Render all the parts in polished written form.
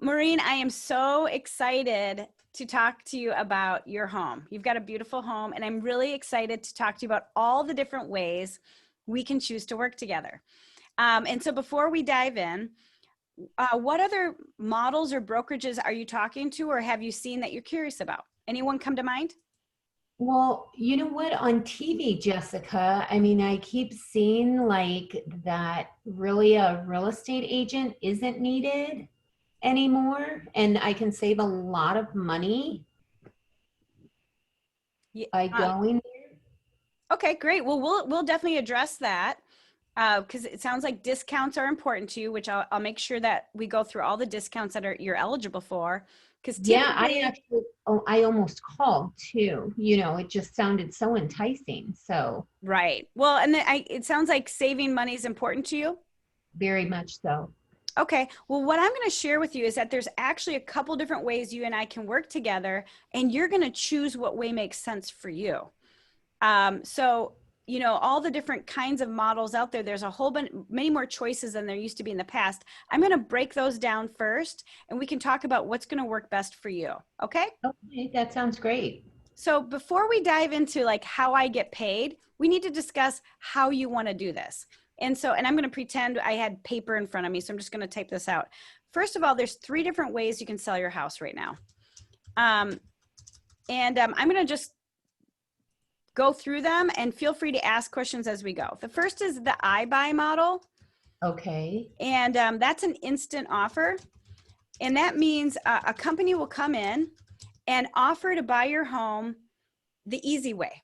Maureen, I am so excited to talk to you about your home. You've got a beautiful home, and I'm really excited to talk to you about all the different ways we can choose to work together. And so before we dive in, what other models or brokerages are you talking to, or have you seen that you're curious about? Anyone come to mind? Well, you know what? On TV, Jessica, I mean, I keep seeing like that really a real estate agent isn't needed anymore, and I can save a lot of money Yeah. by going. Okay, great. Well, we'll definitely address that because it sounds like discounts are important to you, which I'll make sure that we go through all the discounts that you're eligible for. Because Yeah, I typically, actually, oh, I almost called too. You know, it just sounded so enticing. So right. Well, and then it sounds like saving money is important to you. very much so. Okay. Well, what I'm going to share with you is that there's actually a couple different ways you and I can work together, and you're going to choose what way makes sense for you. So, all the different kinds of models out there, there's a whole bunch, many more choices than there used to be in the past. I'm going to break those down first, and we can talk about what's going to work best for you. Okay. Okay, that sounds great. So before we dive into like how I get paid, we need to discuss how you want to do this. And I'm going to pretend I had paper in front of me. So I'm just going to type this out. First of all, there's 3 different ways you can sell your house right now. I'm going to just go through them and feel free to ask questions as we go. The first is the iBuy model. Okay. And that's an instant offer. And that means a company will come in and offer to buy your home the easy way.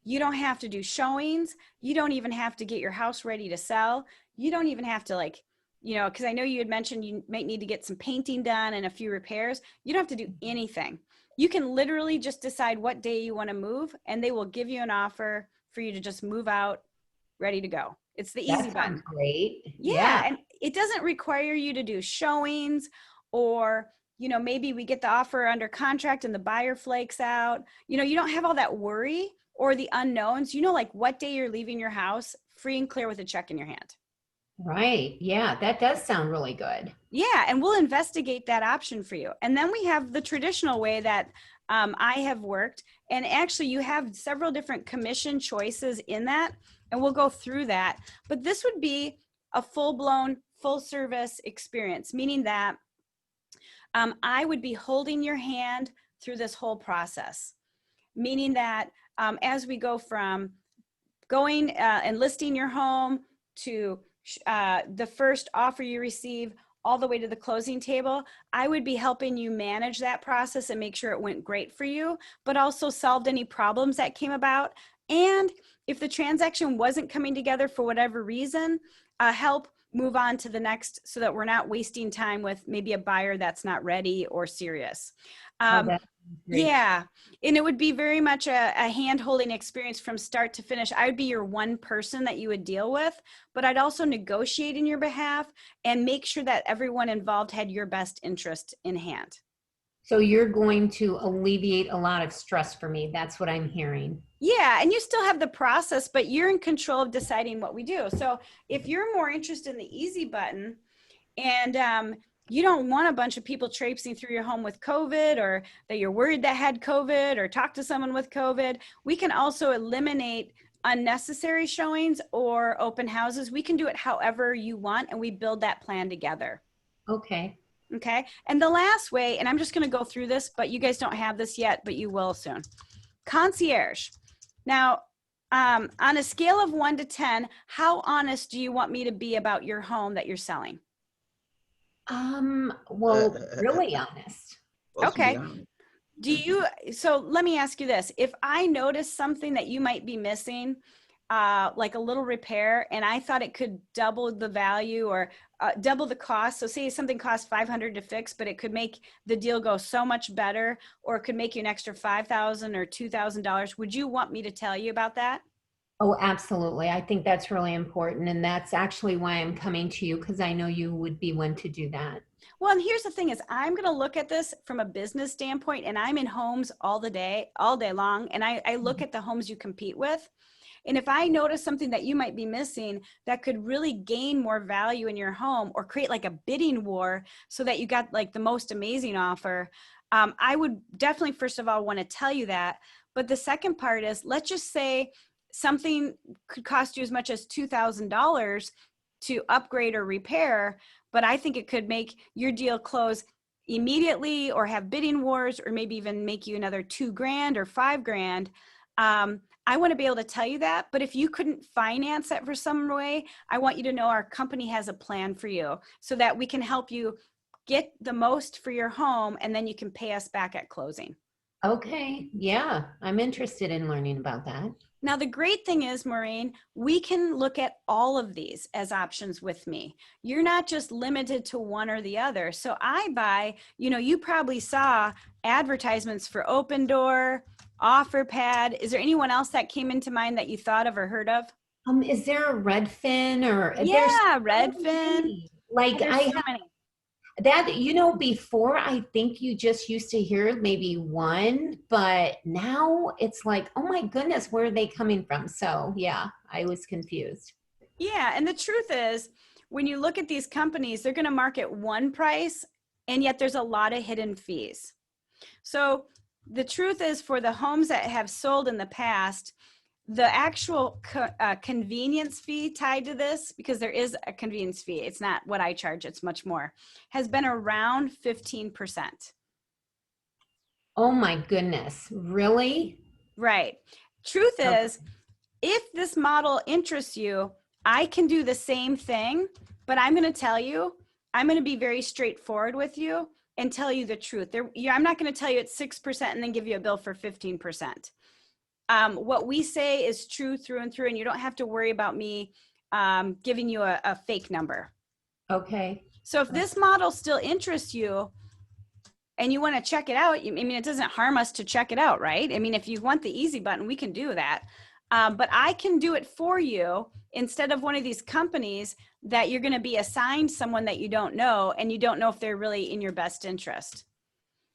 You don't have to do showings. You don't even have to get your house ready to sell. You don't even have to because I know you had mentioned you might need to get some painting done and a few repairs. You don't have to do anything. You can literally just decide what day you want to move, and they will give you an offer for you to just move out, ready to go. It's the easy That sounds button. great. Yeah, Yeah. and it doesn't require you to do showings or maybe we get the offer under contract and the buyer flakes out. You don't have all that worry or the unknowns. Like what day you're leaving your house free and clear with a check in your hand. Right. Yeah, that does sound really good. Yeah, and we'll investigate that option for you. And then we have the traditional way that I have worked. And actually, you have several different commission choices in that, and we'll go through that. But this would be a full-blown, full-service experience, meaning that I would be holding your hand through this whole process, meaning that as we go from going and listing your home to the first offer you receive all the way to the closing table, I would be helping you manage that process and make sure it went great for you, but also solved any problems that came about. And if the transaction wasn't coming together for whatever reason, help move on to the next so that we're not wasting time with maybe a buyer that's not ready or serious. Oh, Um, that's great. yeah, and it would be very much a hand-holding experience from start to finish. I would be your one person that you would deal with, but I'd also negotiate in your behalf and make sure that everyone involved had your best interest in hand. So you're going to alleviate a lot of stress for me. That's what I'm hearing. Yeah, and you still have the process, but you're in control of deciding what we do. So if you're more interested in the easy button and you don't want a bunch of people traipsing through your home with COVID, or that you're worried that had COVID or talk to someone with COVID, we can also eliminate unnecessary showings or open houses. We can do it however you want, and we build that plan together. Okay. Okay. And the last way, and I'm just going to go through this, but you guys don't have this yet, but you will soon. Concierge. Now, on a scale of 1 to 10, how honest do you want me to be about your home that you're selling? Well, really honest. Supposed to be Okay. honest. So let me ask you this. If I notice something that you might be missing, like a little repair, and I thought it could double the value or double the cost. So say something costs $500 to fix, but it could make the deal go so much better, or it could make you an extra $5,000 or $2,000. Would you want me to tell you about that? Oh, absolutely. I think that's really important. And that's actually why I'm coming to you, because I know you would be one to do that. Well, and here's the thing is I'm going to look at this from a business standpoint, and I'm in homes all day long. And I look at the homes you compete with. And if I notice something that you might be missing that could really gain more value in your home or create like a bidding war so that you got like the most amazing offer, I would definitely, first of all, want to tell you that. But the second part is, let's just say something could cost you as much as $2,000 to upgrade or repair, but I think it could make your deal close immediately or have bidding wars or maybe even make you another $2,000 or $5,000. I want to be able to tell you that, but if you couldn't finance it for some way, I want you to know our company has a plan for you so that we can help you get the most for your home, and then you can pay us back at closing. Okay. Yeah. I'm interested in learning about that. Now, the great thing is, Maureen, we can look at all of these as options with me. You're not just limited to one or the other. So iBuy, you probably saw advertisements for Open Door, OfferPad. Is there anyone else that came into mind that you thought of or heard of? Is there a Redfin or there's Yeah, so Redfin. many. Like There's so many. that, before I think you just used to hear maybe one, but now it's like, oh my goodness, where are they coming from? So yeah, I was confused. Yeah, and the truth is, when you look at these companies, they're going to market one price, and yet there's a lot of hidden fees. So the truth is, for the homes that have sold in the past, the actual convenience fee tied to this, because there is a convenience fee, it's not what I charge, it's much more, has been around 15%. Oh my goodness, really? Right. Truth Okay. is, if this model interests you, I can do the same thing, but I'm going to tell you, I'm going to be very straightforward with you and tell you the truth. I'm not going to tell you it's 6% and then give you a bill for 15%. What we say is true through and through, and you don't have to worry about me giving you a fake number. Okay. So if this model still interests you and you want to check it out, it doesn't harm us to check it out, right? If you want the easy button, we can do that. But I can do it for you instead of one of these companies that you're going to be assigned someone that you don't know, and you don't know if they're really in your best interest.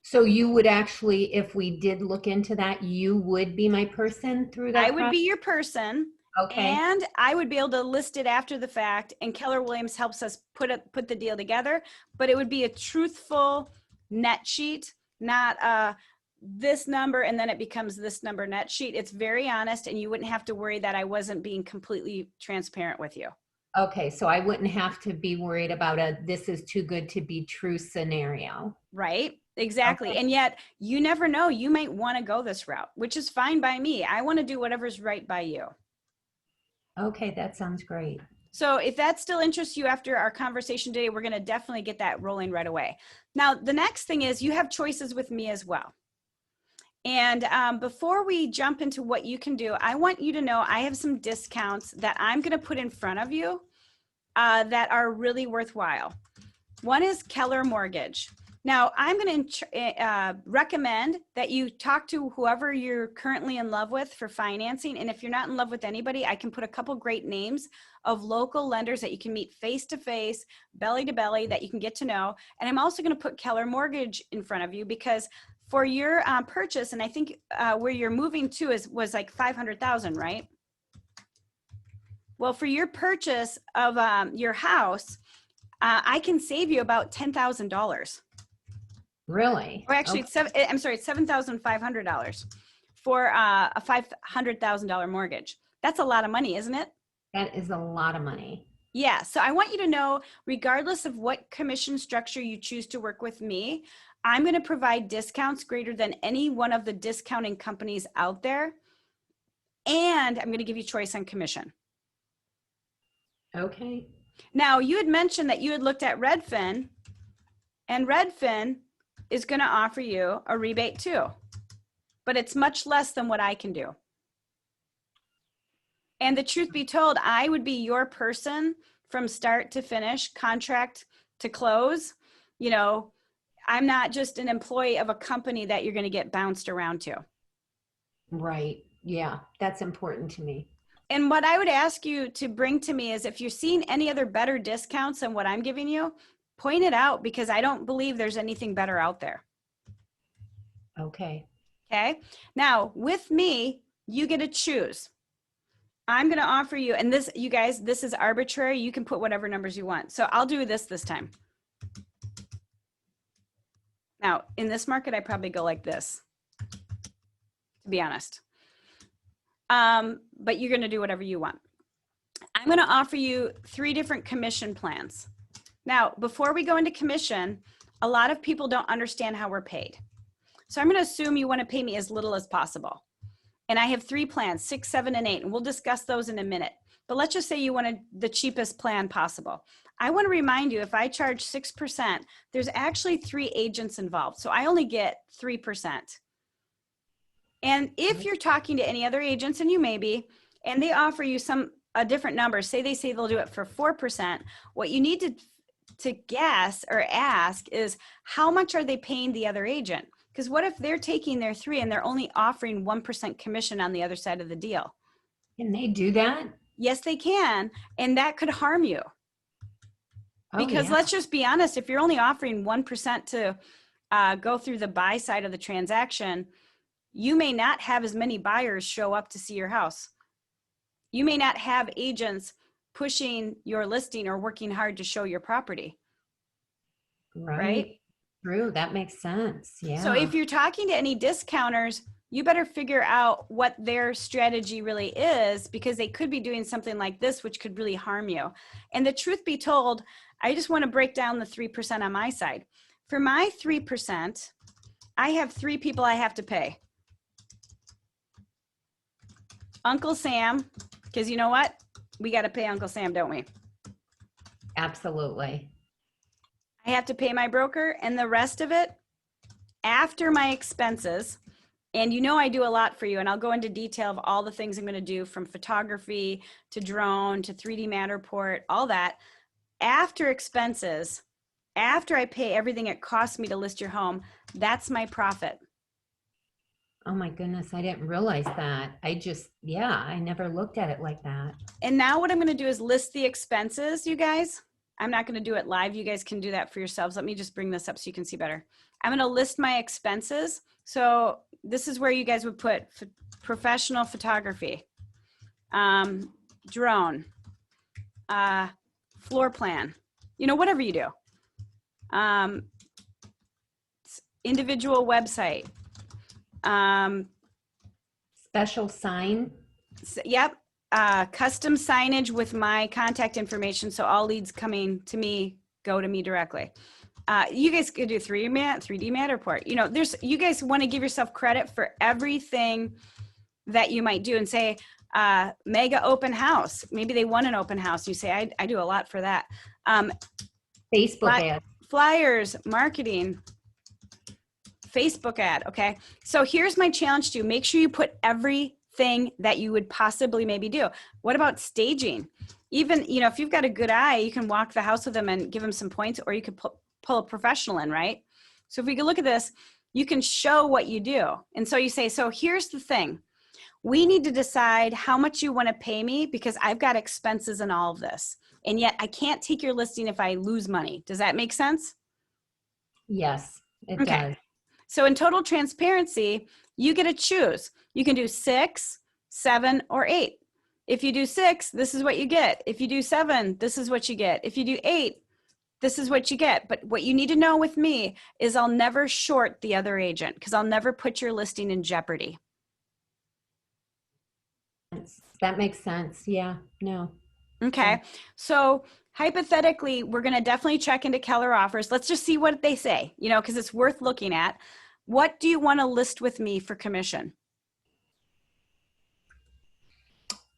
So you would actually, if we did look into that, you would be my person through I that would process? be your person, Okay. and I would be able to list it after the fact, and Keller Williams helps us put the deal together, but it would be a truthful net sheet, not this number and then it becomes this number net sheet. It's very honest, and you wouldn't have to worry that I wasn't being completely transparent with you. Okay. So I wouldn't have to be worried about this is too good to be true scenario. Right? Exactly. Okay. And yet you never know, you might want to go this route, which is fine by me. I want to do whatever's right by you. Okay. That sounds great. So if that still interests you after our conversation today, we're going to definitely get that rolling right away. Now, the next thing is you have choices with me as well. And before we jump into what you can do, I want you to know I have some discounts that I'm going to put in front of you that are really worthwhile. One is Keller Mortgage. Now, I'm going to recommend that you talk to whoever you're currently in love with for financing. And if you're not in love with anybody, I can put a couple great names of local lenders that you can meet face to face, belly to belly, that you can get to know. And I'm also going to put Keller Mortgage in front of you, because for your purchase, and I think where you're moving to was like 500,000, right? Well, for your purchase of your house, I can save you about $10,000. Really? Or actually, Okay. it's $7,500 for a $500,000 mortgage. That's a lot of money, isn't it? That is a lot of money. Yeah. So I want you to know, regardless of what commission structure you choose to work with me, I'm going to provide discounts greater than any one of the discounting companies out there. And I'm going to give you choice on commission. Okay. Now, you had mentioned that you had looked at Redfin, and Redfin is going to offer you a rebate too, but it's much less than what I can do. And the truth be told, I would be your person from start to finish, contract to close. I'm not just an employee of a company that you're going to get bounced around to. Right. Yeah. That's important to me. And what I would ask you to bring to me is, if you're seeing any other better discounts than what I'm giving you, point it out, because I don't believe there's anything better out there. Okay. Okay. Now, with me, you get to choose. I'm going to offer you, and this, you guys, this is arbitrary. You can put whatever numbers you want. So I'll do this time. Now, in this market, I probably go like this, to be honest. But you're going to do whatever you want. I'm going to offer you 3 different commission plans. Now, before we go into commission, a lot of people don't understand how we're paid. So I'm going to assume you want to pay me as little as possible. And I have 3 plans, 6, 7, and 8, and we'll discuss those in a minute. But let's just say you wanted the cheapest plan possible. I want to remind you, if I charge 6%, there's actually 3 agents involved. So I only get 3%. And if you're talking to any other agents, and you may be, and they offer you a different number, say they'll do it for 4%, what you need to guess or ask is, how much are they paying the other agent? Because what if they're taking their 3 and they're only offering 1% commission on the other side of the deal? Can they do that? Yes, they can. And that could harm you. Because yeah. let's just be honest, if you're only offering 1% to go through the buy side of the transaction, you may not have as many buyers show up to see your house. You may not have agents pushing your listing or working hard to show your property. Right? True. That makes sense. Yeah. So if you're talking to any discounters, you better figure out what their strategy really is, because they could be doing something like this, which could really harm you. And the truth be told, I just want to break down the 3% on my side. For my 3%, I have 3 people I have to pay. Uncle Sam, because you know what? We got to pay Uncle Sam, don't we? Absolutely. I have to pay my broker, and the rest of it, after my expenses, and you know I do a lot for you, and I'll go into detail of all the things I'm going to do, from photography to drone to 3D Matterport, all that. After expenses, after I pay everything it costs me to list your home, that's my profit. Oh my goodness, I didn't realize that. I never looked at it like that. And now what I'm going to do is list the expenses, you guys. I'm not going to do it live. You guys can do that for yourselves. Let me just bring this up so you can see better. I'm going to list my expenses. So this is where you guys would put professional photography, drone, floor plan, whatever you do, individual website, special sign. Yep. Custom signage with my contact information. So all leads coming to me go to me directly. You guys could do 3D Matterport. You guys want to give yourself credit for everything that you might do, and say, mega open house. Maybe they want an open house. You say, I do a lot for that. Facebook ad. Flyers, marketing, Facebook ad. Okay. So here's my challenge to you. Make sure you put everything that you would possibly maybe do. What about staging? Even, if you've got a good eye, you can walk the house with them and give them some points, or you could pull a professional in, right? So if we could look at this, you can show what you do. And so you say, so here's the thing. We need to decide how much you want to pay me, because I've got expenses in all of this. And yet I can't take your listing if I lose money. Does that make sense? Yes, it does. So in total transparency, you get to choose. You can do 6, 7, or 8. If you do 6, this is what you get. If you do 7, this is what you get. If you do 8, this is what you get. But what you need to know with me is I'll never short the other agent, because I'll never put your listing in jeopardy. That makes sense. Yeah, no. Okay. So hypothetically, we're going to definitely check into Keller offers. Let's just see what they say, because it's worth looking at. What do you want to list with me for commission?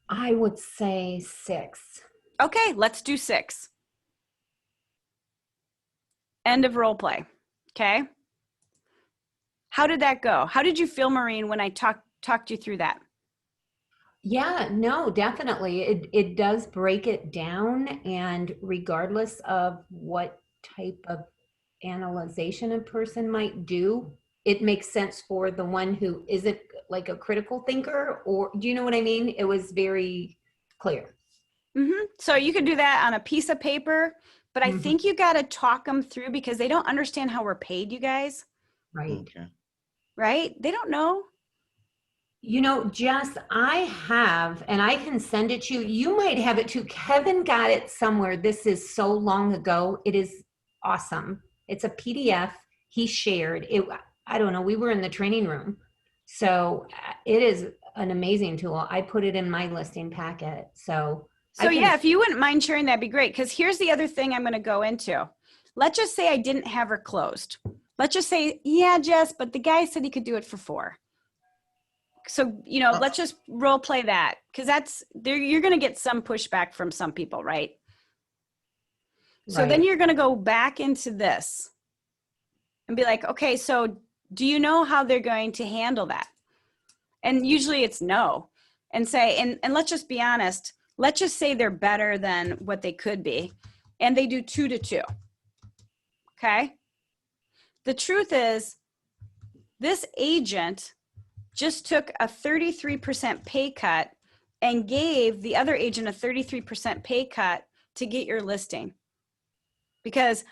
I would say 6. Okay, let's do 6. End of role play. Okay. How did that go? How did you feel, Maureen, when I talked you through that? Yeah, no, definitely. It does break it down, and regardless of what type of analyzation a person might do, it makes sense for the one who isn't like a critical thinker, or do you know what I mean? It was very clear. Mm-hmm. So you could do that on a piece of paper, but I think you got to talk them through, because they don't understand how we're paid, you guys. Right. Okay. Right? They don't know. You know, Jess, I have, and I can send it to you. You might have it too. Kevin got it somewhere. This is so long ago. It is awesome. It's a PDF he shared. It, I don't know, we were in the training room. So it is an amazing tool. I put it in my listing packet. So I So can, yeah, if you wouldn't mind sharing, that'd be great. Because here's the other thing I'm going to go into. Let's just say I didn't have her closed. Let's just say, yeah, Jess, but the guy said he could do it for 4. So, you know, let's just role play that, because that's there. You're going to get some pushback from some people, right? So then right. you're going to go back into this and be like, okay, so do you know how they're going to handle that? And usually it's no. And say, and let's just be honest. Let's just say they're better than what they could be. And they do 2 to 2. Okay. The truth is, this agent just took a 33% pay cut and gave the other agent a 33% pay cut to get your listing. Because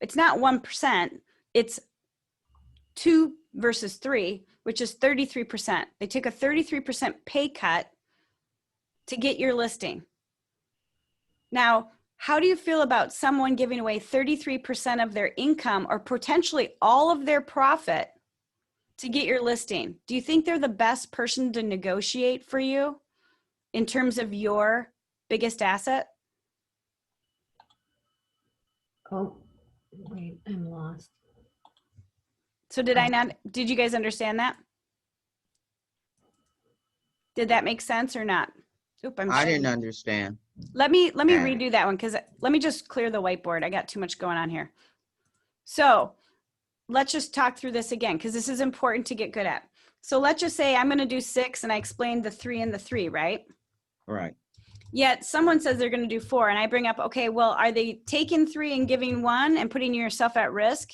it's not 1%, it's 2 versus 3, which is 33%. They took a 33% pay cut to get your listing. Now, how do you feel about someone giving away 33% of their income or potentially all of their profit to get your listing? Do you think they're the best person to negotiate for you in terms of your biggest asset? Oh, wait, I'm lost. So did you guys understand that? Did that make sense or not? Oop, I didn't understand. Let me Okay. redo that one, because let me just clear the whiteboard. I got too much going on here. So let's just talk through this again, because this is important to get good at. So let's just say I'm going to do 6 and I explained the 3 and the 3, right? Right. Yet someone says they're going to do 4 and I bring up, okay, well, are they taking 3 and giving 1 and putting yourself at risk?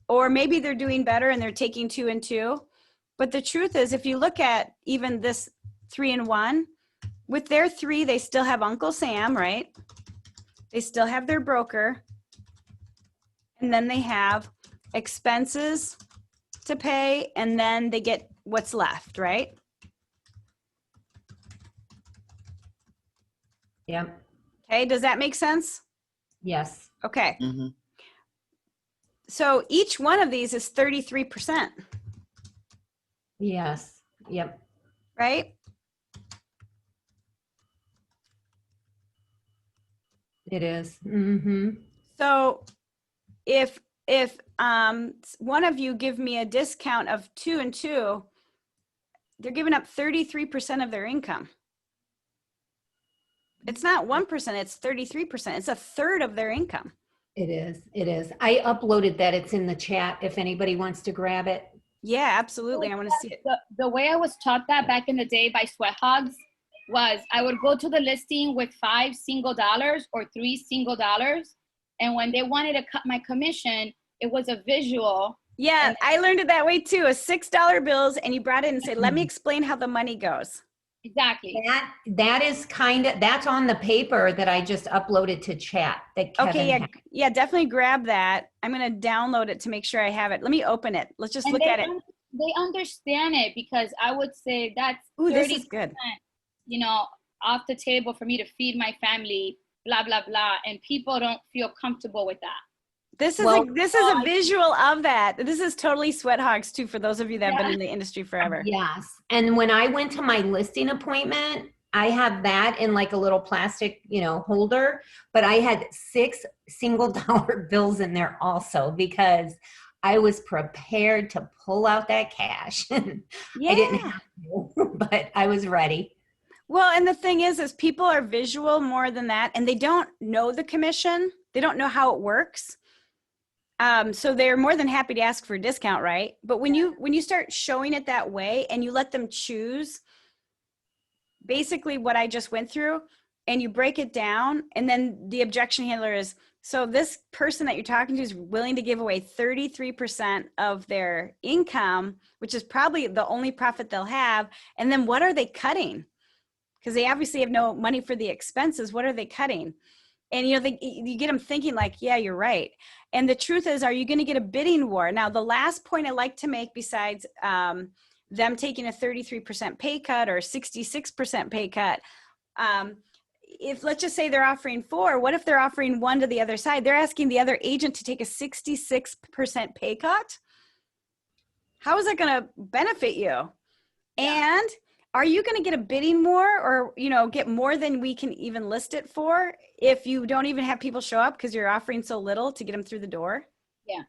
Or maybe they're doing better and they're taking 2 and 2. But the truth is, if you look at even this 3 and 1, with their 3, they still have Uncle Sam, right? They still have their broker. And then they have expenses to pay, and then they get what's left, right? Yep. Okay, does that make sense? Yes. Okay. Mm-hmm. So each one of these is 33%, Yes. Yep. right? It is. Mm-hmm. So if one of you give me a discount of 2 and 2, they're giving up 33% of their income. It's not 1%, it's 33%. It's a third of their income. It is. It is. I uploaded that. It's in the chat if anybody wants to grab it. Yeah, absolutely. I want to see it. The way I was taught that back in the day by Sweat Hogs was I would go to the listing with $5 single dollars or $3 single dollars. And when they wanted to cut my commission, it was a visual. Yeah, I learned it that way too. A $6 bills, and you brought it and said, "Let me explain how the money goes." Exactly. That is kind of, that's on the paper that I just uploaded to chat that Kevin Okay, had. yeah, definitely grab that. I'm gonna download it to make sure I have it. Let me open it. Let's just And look at it. They understand it, because I would say that's Ooh, this 30%, is good. you know, off the table for me to feed my family, blah, blah, blah. And people don't feel comfortable with that. This is a visual of that. This is totally Sweat Hogs too, for those of you that have been in the industry forever. Yes. And when I went to my listing appointment, I have that in like a little plastic, holder, but I had 6 single dollar bills in there also because I was prepared to pull out that cash. Yeah. I didn't have to, but I was ready. Well, and the thing is people are visual more than that, and they don't know the commission. They don't know how it works. So they're more than happy to ask for a discount, right? But when you start showing it that way and you let them choose basically what I just went through, and you break it down, and then the objection handler is, so this person that you're talking to is willing to give away 33% of their income, which is probably the only profit they'll have. And then what are they cutting? Because they obviously have no money for the expenses. What are they cutting? And, you get them thinking like, yeah, you're right. And the truth is, are you going to get a bidding war? Now, the last point I like to make besides them taking a 33% pay cut or 66% pay cut. If let's just say they're offering 4, what if they're offering 1 to the other side? They're asking the other agent to take a 66% pay cut. How is that going to benefit you? Yeah. And are you going to get a bidding war or, get more than we can even list it for if you don't even have people show up because you're offering so little to get them through the door? Yeah.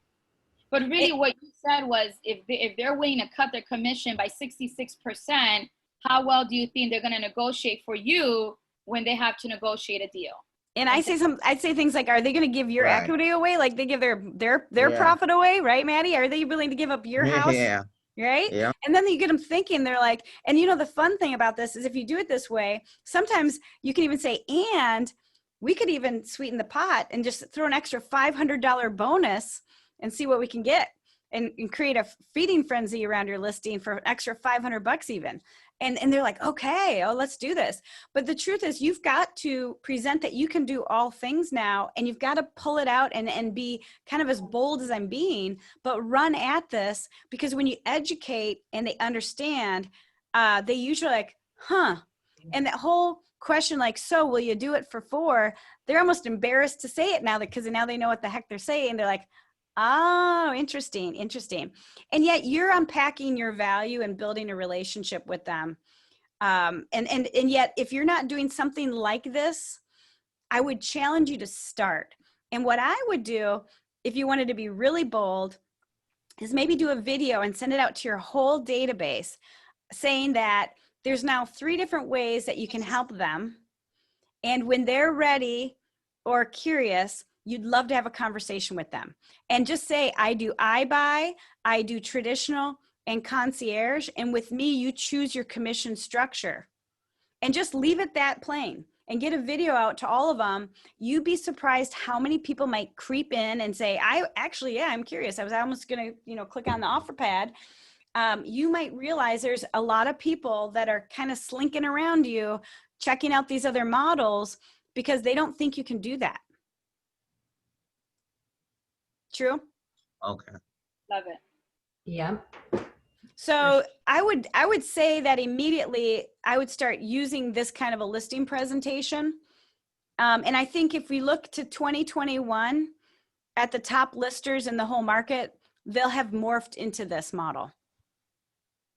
But really what you said was if they're willing to cut their commission by 66%, how well do you think they're going to negotiate for you when they have to negotiate a deal? And I'd say things like, are they going to give your Right. equity away? Like they give their Yeah. profit away, right, Maddie? Are they willing to give up your house? Yeah. Right? Yeah. And then you get them thinking, they're like, and the fun thing about this is if you do it this way, sometimes you can even say, and we could even sweeten the pot and just throw an extra $500 bonus and see what we can get and create a feeding frenzy around your listing for an extra $500 even. And they're like, okay, let's do this. But the truth is you've got to present that you can do all things now, and you've got to pull it out and be kind of as bold as I'm being, but run at this, because when you educate and they understand, they usually like, huh. And that whole question, like, so will you do it for 4? They're almost embarrassed to say it now because now they know what the heck they're saying. They're like, oh, interesting. And yet you're unpacking your value and building a relationship with them. And yet if you're not doing something like this, I would challenge you to start. And what I would do if you wanted to be really bold is maybe do a video and send it out to your whole database saying that there's now 3 different ways that you can help them. And when they're ready or curious, you'd love to have a conversation with them. And just say, I do iBuy, I do traditional and concierge. And with me, you choose your commission structure. And just leave it that plain and get a video out to all of them. You'd be surprised how many people might creep in and say, I'm curious. I was almost going to, click on the offer pad. You might realize there's a lot of people that are kind of slinking around you, checking out these other models because they don't think you can do that. True? Okay. Love it. Yep. So I would say that immediately I would start using this kind of a listing presentation. And I think if we look to 2021 at the top listers in the whole market, they'll have morphed into this model.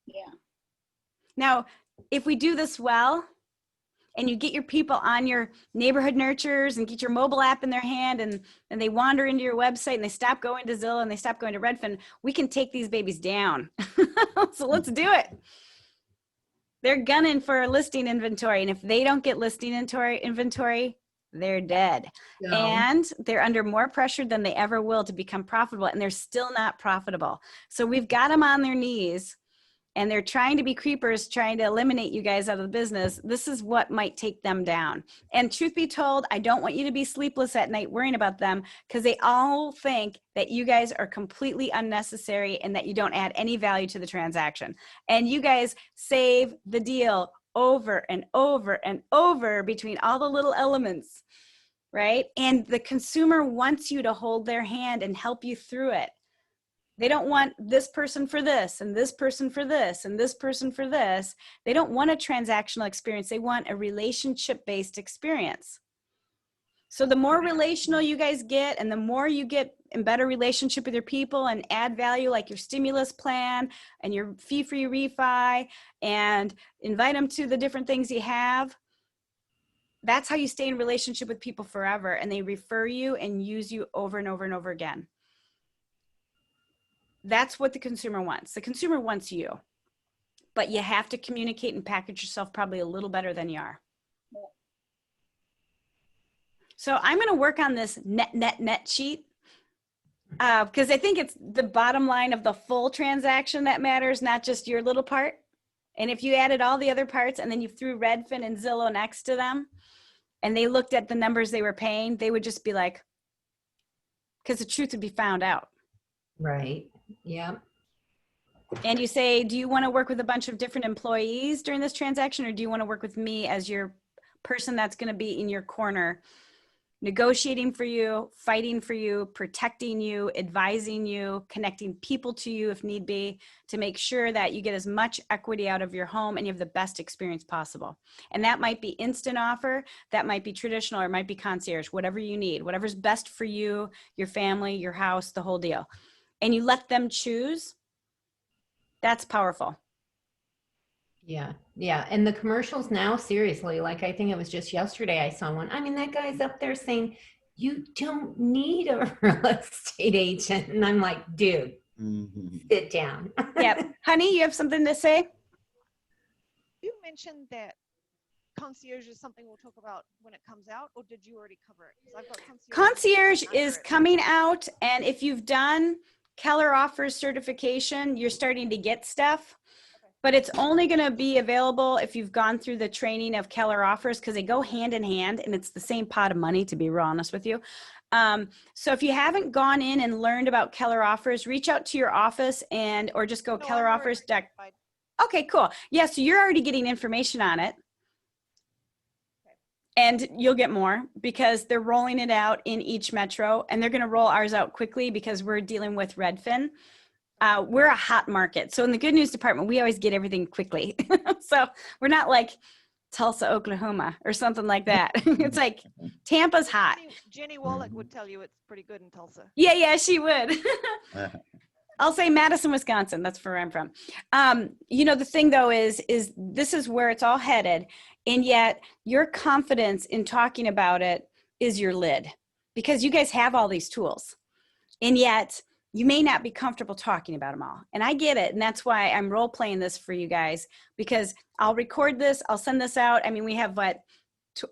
Yeah. Now, if we do this well, and you get your people on your neighborhood nurtures and get your mobile app in their hand and they wander into your website and they stop going to Zillow and they stop going to Redfin, we can take these babies down. So let's do it. They're gunning for a listing inventory. And if they don't get listing inventory, they're dead. So, And they're under more pressure than they ever will to become profitable. And they're still not profitable. So we've got them on their knees. And they're trying to be creepers, trying to eliminate you guys out of the business. This is what might take them down. And truth be told, I don't want you to be sleepless at night worrying about them because they all think that you guys are completely unnecessary and that you don't add any value to the transaction. And you guys save the deal over and over and over between all the little elements, right? And the consumer wants you to hold their hand and help you through it. They don't want this person for this and this person for this and this person for this. They don't want a transactional experience. They want a relationship-based experience. So the more relational you guys get and the more you get in better relationship with your people and add value like your stimulus plan and your fee-free refi and invite them to the different things you have, that's how you stay in relationship with people forever and they refer you and use you over and over and over again. That's what the consumer wants. The consumer wants you, but you have to communicate and package yourself probably a little better than you are. So I'm going to work on this net sheet because I think it's the bottom line of the full transaction that matters, not just your little part. And if you added all the other parts and then you threw Redfin and Zillow next to them and they looked at the numbers they were paying, they would just be like, because the truth would be found out. right. Yep. And you say, do you want to work with a bunch of different employees during this transaction, or do you want to work with me as your person that's going to be in your corner negotiating for you, fighting for you, protecting you, advising you, connecting people to you if need be, to make sure that you get as much equity out of your home and you have the best experience possible. And that might be instant offer, that might be traditional, or it might be concierge, whatever you need, whatever's best for you, your family, your house, the whole deal. And you let them choose. That's powerful. Yeah. Yeah. And the commercials now, seriously, like I think it was just yesterday I saw one. I mean, that guy's up there saying, you don't need a real estate agent. And I'm like, dude, sit down. Yep. Honey, you have something to say? You mentioned that concierge is something we'll talk about when it comes out, or did you already cover it? 'Cause I've got Concierge under is it. coming out, and if you've done Keller offers certification, you're starting to get stuff. But it's only going to be available if you've gone through the training of Keller offers, because they go hand in hand and it's the same pot of money, to be real honest with you. So if you haven't gone in and learned about Keller offers, reach out to your office or just go No, Keller I'm already offers. certified. Okay, cool. Yeah, so you're already getting information on it. And you'll get more because they're rolling it out in each metro, and they're going to roll ours out quickly because we're dealing with Redfin. We're a hot market. So in the good news department, we always get everything quickly. So we're not like Tulsa, Oklahoma or something like that. It's like Tampa's hot. Jenny Wallach would tell you it's pretty good in Tulsa. Yeah, she would. I'll say Madison, Wisconsin. That's where I'm from. The thing though is this is where it's all headed. And yet your confidence in talking about it is your lid, because you guys have all these tools. And yet you may not be comfortable talking about them all. And I get it. And that's why I'm role playing this for you guys, because I'll record this. I'll send this out. I mean, we have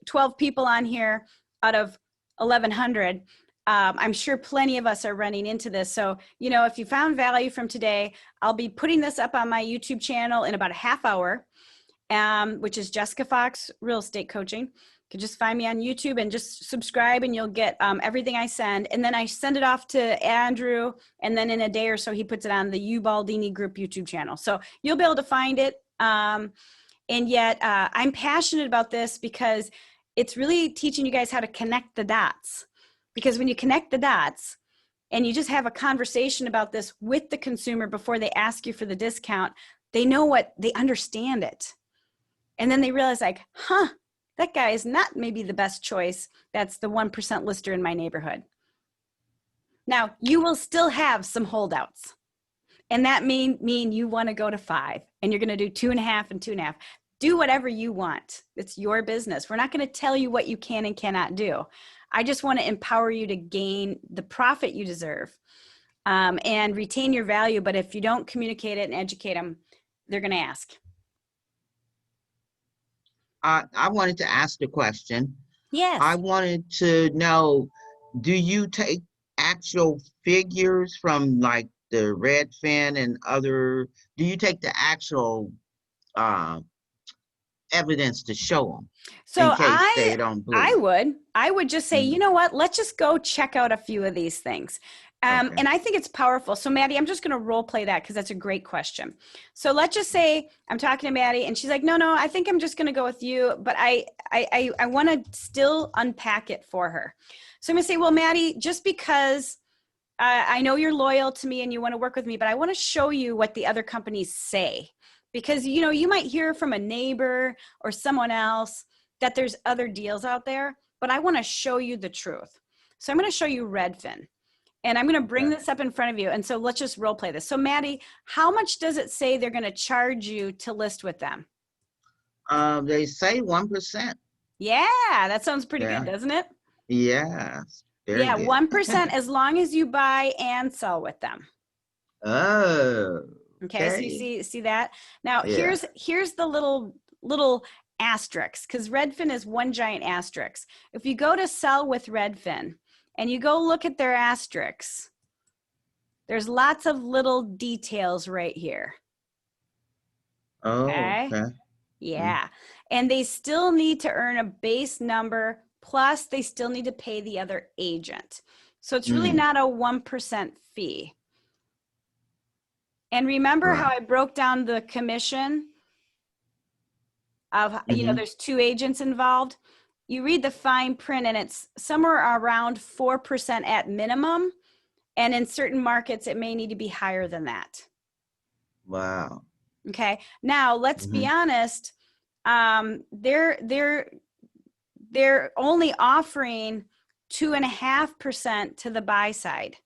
12 people on here out of 1,100. I'm sure plenty of us are running into this. So, if you found value from today, I'll be putting this up on my YouTube channel in about a half hour, which is Jessica Fox Real Estate Coaching. You can just find me on YouTube and just subscribe, and you'll get everything I send. And then I send it off to Andrew, and then in a day or so, he puts it on the U Baldini Group YouTube channel. So you'll be able to find it. And yet I'm passionate about this because it's really teaching you guys how to connect the dots. Because when you connect the dots and you just have a conversation about this with the consumer before they ask you for the discount, they understand it. And then they realize that guy is not maybe the best choice. That's the 1% lister in my neighborhood. Now, you will still have some holdouts. And that mean you want to go to 5, and you're going to do 2.5 and 2.5. Do whatever you want. It's your business. We're not going to tell you what you can and cannot do. I just want to empower you to gain the profit you deserve and retain your value. But if you don't communicate it and educate them, they're going to ask. I wanted to ask the question. Yes. I wanted to know, do you take actual figures from like the Redfin and other, do you take the actual evidence to show them? So in case they don't believe? I would just say, you know what, let's just go check out a few of these things. Okay. And I think it's powerful. So Maddie, I'm just going to role play that because that's a great question. So let's just say I'm talking to Maddie and she's like, no, I think I'm just going to go with you. But I want to still unpack it for her. So I'm going to say, well, Maddie, just because I know you're loyal to me and you want to work with me, but I want to show you what the other companies say. Because, you might hear from a neighbor or someone else that there's other deals out there, but I want to show you the truth. So I'm going to show you Redfin. And I'm going to bring this up in front of you. And so let's just role play this. So Maddie, how much does it say they're going to charge you to list with them? They say 1%. Yeah, that sounds pretty good, doesn't it? Yes. Very good. 1% as long as you buy and sell with them. Oh. Okay, so you see that? Now here's the little asterisk, because Redfin is one giant asterisk. If you go to sell with Redfin and you go look at their asterisks, there's lots of little details right here. Oh, okay. Yeah. And they still need to earn a base number, plus they still need to pay the other agent. So it's really not a 1% fee. And remember how I broke down the commission of, there's 2 agents involved. you read the fine print and it's somewhere around 4% at minimum. And in certain markets, it may need to be higher than that. Wow. Okay. Now let's be honest. They're only offering 2.5% to the buy side.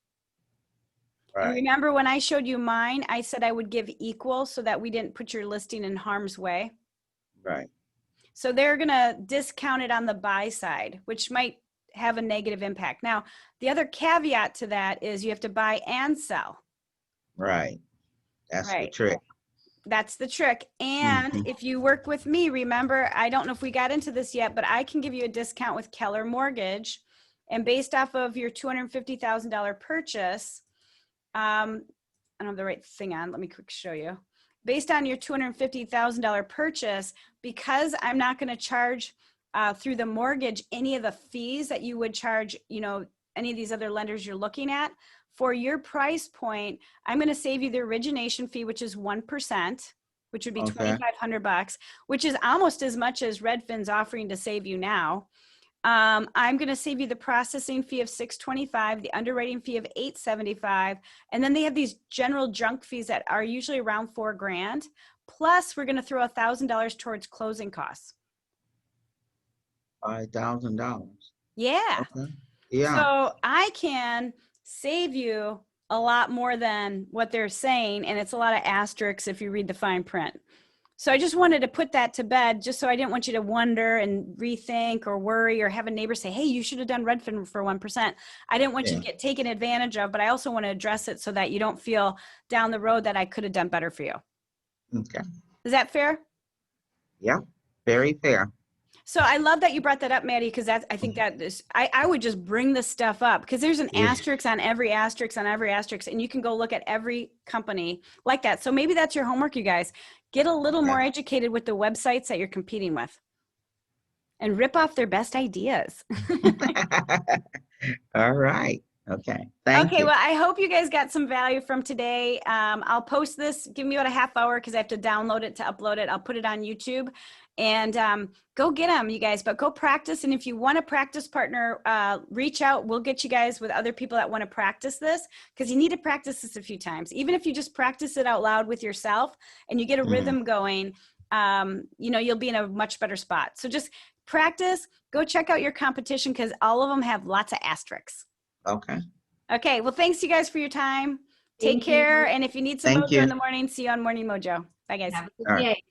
And Right. remember when I showed you mine, I said I would give equal so that we didn't put your listing in harm's way. Right. So they're going to discount it on the buy side, which might have a negative impact. Now, the other caveat to that is you have to buy and sell. Right. That's the Right. trick. That's the trick. And if you work with me, remember, I don't know if we got into this yet, but I can give you a discount with Keller Mortgage. And based off of your $250,000 purchase, I don't have the right thing on. Let me quick show you. Based on your $250,000 purchase, because I'm not going to charge through the mortgage any of the fees that you would charge, you know, any of these other lenders you're looking at, for your price point, I'm going to save you the origination fee, which is 1%, which would be $2,500, which is almost as much as Redfin's offering to save you now. I'm going to save you the processing fee of $625, the underwriting fee of $875, and then they have these general junk fees that are usually around $4,000. Plus, we're going to throw $1,000 towards closing costs. $5,000. Yeah. Okay. Yeah. So I can save you a lot more than what they're saying, and it's a lot of asterisks if you read the fine print. So I just wanted to put that to bed, just so I didn't want you to wonder and rethink or worry or have a neighbor say, hey, you should have done Redfin for 1%. I didn't want you to get taken advantage of, but I also want to address it so that you don't feel down the road that I could have done better for you. Okay. Is that fair? Yeah. Very fair. So I love that you brought that up, Maddie, because that's, I think that is, I would just bring this stuff up because there's an asterisk on every asterisk on every asterisk, and you can go look at every company like that. So maybe that's your homework, you guys. Get a little more educated with the websites that you're competing with and rip off their best ideas. All right. Okay. Thank Okay, you. well, I hope you guys got some value from today. I'll post this. Give me about a half hour because I have to download it to upload it. I'll put it on YouTube. And go get them, you guys, but go practice. And if you want a practice partner, reach out. We'll get you guys with other people that want to practice this because you need to practice this a few times. Even if you just practice it out loud with yourself and you get a rhythm going, you know, you'll be in a much better spot. So just practice. Go check out your competition because all of them have lots of asterisks. Okay. Okay. Well, thanks you guys for your time. Take Thank care. you. And if you need some Thank mojo you. in the morning, see you on Morning Mojo. Bye, guys. Have a good All right. day.